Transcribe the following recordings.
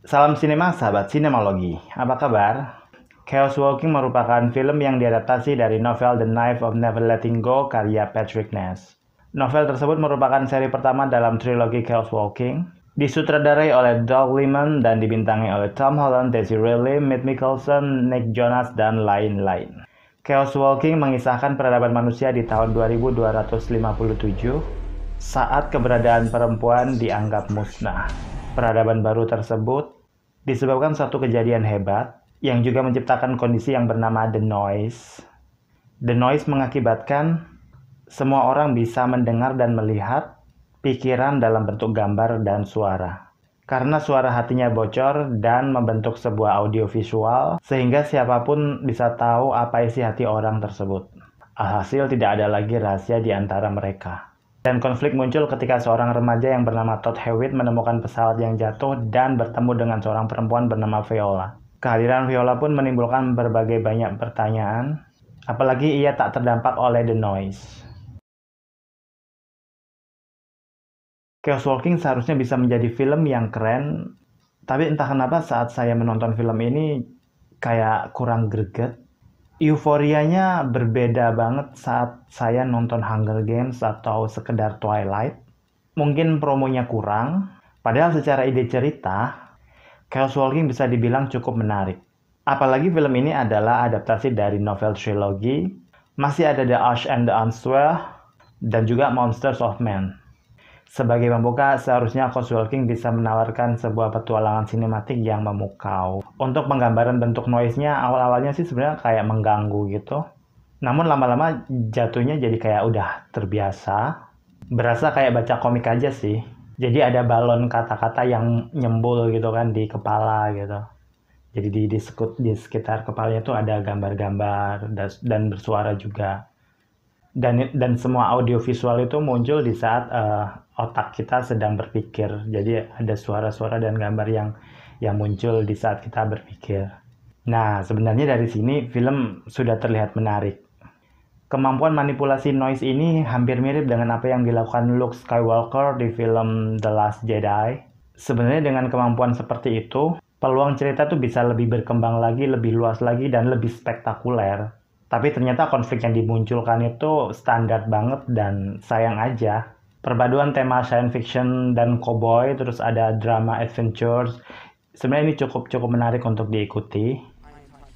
Salam sinema, sahabat sinemalogi. Apa kabar? Chaos Walking merupakan film yang diadaptasi dari novel The Knife of Never Letting Go karya Patrick Ness. Novel tersebut merupakan seri pertama dalam trilogi Chaos Walking, disutradarai oleh Doug Liman dan dibintangi oleh Tom Holland, Daisy Ridley, Matt Mikkelsen, Nick Jonas, dan lain-lain. Chaos Walking mengisahkan peradaban manusia di tahun 2257 saat keberadaan perempuan dianggap musnah. Peradaban baru tersebut disebabkan suatu kejadian hebat yang juga menciptakan kondisi yang bernama The Noise. The Noise mengakibatkan semua orang bisa mendengar dan melihat pikiran dalam bentuk gambar dan suara. Karena suara hatinya bocor dan membentuk sebuah audio visual, sehingga siapapun bisa tahu apa isi hati orang tersebut. Alhasil tidak ada lagi rahasia di antara mereka. Dan konflik muncul ketika seorang remaja yang bernama Todd Hewitt menemukan pesawat yang jatuh dan bertemu dengan seorang perempuan bernama Viola. Kehadiran Viola pun menimbulkan berbagai banyak pertanyaan, apalagi ia tak terdampak oleh The Noise. Chaos Walking seharusnya bisa menjadi film yang keren, tapi entah kenapa saat saya menonton film ini kayak kurang greget. Euforianya berbeda banget saat saya nonton Hunger Games atau sekedar Twilight. Mungkin promonya kurang, padahal secara ide cerita, Chaos Walking bisa dibilang cukup menarik. Apalagi film ini adalah adaptasi dari novel trilogi, masih ada The Ash and the Unsure, dan juga Monsters of Men. Sebagai pembuka, seharusnya Chaos Walking bisa menawarkan sebuah petualangan sinematik yang memukau. Untuk penggambaran bentuk noise-nya, awal-awalnya sih sebenarnya kayak mengganggu gitu. Namun lama-lama jatuhnya jadi kayak udah terbiasa. Berasa kayak baca komik aja sih. Jadi ada balon kata-kata yang nyembul gitu kan di kepala gitu. Jadi di sekitar kepalanya tuh ada gambar-gambar dan bersuara juga. Dan semua audio visual itu muncul di saat otak kita sedang berpikir. Jadi ada suara-suara dan gambar yang muncul di saat kita berpikir. Nah, sebenarnya dari sini film sudah terlihat menarik. Kemampuan manipulasi noise ini hampir mirip dengan apa yang dilakukan Luke Skywalker di film The Last Jedi. Sebenarnya dengan kemampuan seperti itu, peluang cerita tuh bisa lebih berkembang lagi, lebih luas lagi, dan lebih spektakuler. Tapi ternyata konflik yang dimunculkan itu standar banget dan sayang aja. Perpaduan tema science fiction dan cowboy, terus ada drama adventures. Sebenarnya ini cukup menarik untuk diikuti.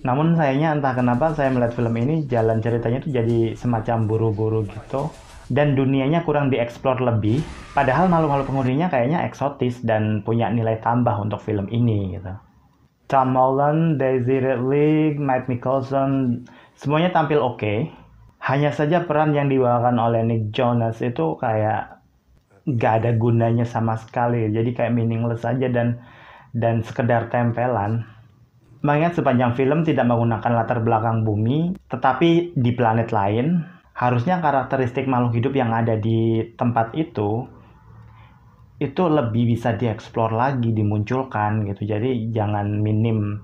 Namun sayangnya entah kenapa saya melihat film ini jalan ceritanya itu jadi semacam buru-buru gitu. Dan dunianya kurang dieksplor lebih. Padahal makhluk-makhluk penghuninya kayaknya eksotis dan punya nilai tambah untuk film ini gitu. Tom Holland, Daisy Ridley, Matt Mikkelsen, semuanya tampil oke. Hanya saja peran yang dibawakan oleh Nick Jonas itu kayak gak ada gunanya sama sekali. Jadi kayak meaningless aja dan sekedar tempelan. Mengingat sepanjang film tidak menggunakan latar belakang bumi, tetapi di planet lain, harusnya karakteristik makhluk hidup yang ada di tempat itu lebih bisa dieksplor lagi, dimunculkan gitu. Jadi jangan minim.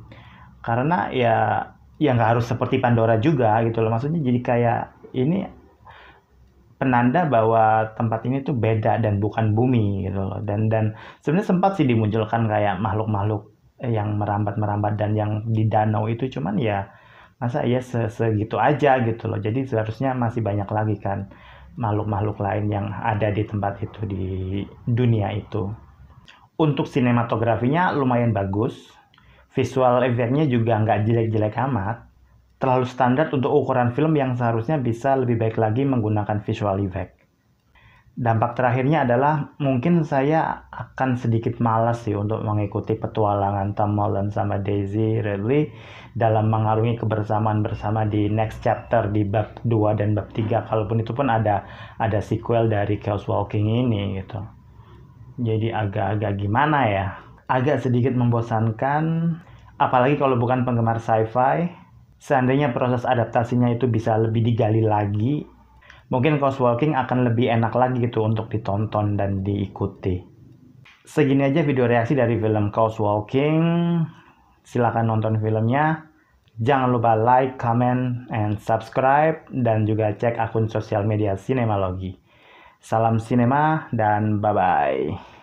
Karena ya nggak harus seperti Pandora juga gitu loh. Maksudnya jadi kayak ini penanda bahwa tempat ini tuh beda dan bukan bumi gitu loh. Dan sebenarnya sempat sih dimunculkan kayak makhluk-makhluk yang merambat-merambat dan yang di danau itu, cuman ya masa ya segitu aja gitu loh. Jadi seharusnya masih banyak lagi kan makhluk-makhluk lain yang ada di tempat itu, di dunia itu. Untuk sinematografinya lumayan bagus. Visual efeknya juga nggak jelek-jelek amat. Terlalu standar untuk ukuran film yang seharusnya bisa lebih baik lagi menggunakan visual effect. Dampak terakhirnya adalah mungkin saya akan sedikit malas sih untuk mengikuti petualangan Tom Holland sama Daisy Ridley dalam mengarungi kebersamaan bersama di next chapter di bab 2 dan bab 3. Kalaupun itu pun ada sequel dari Chaos Walking ini gitu. Jadi agak gimana ya? Agak sedikit membosankan, apalagi kalau bukan penggemar sci-fi. Seandainya proses adaptasinya itu bisa lebih digali lagi, mungkin Chaos Walking akan lebih enak lagi gitu untuk ditonton dan diikuti. Segini aja video reaksi dari film Chaos Walking. Silakan nonton filmnya. Jangan lupa like, comment, and subscribe, dan juga cek akun sosial media Sinemalogi. Salam sinema dan bye-bye.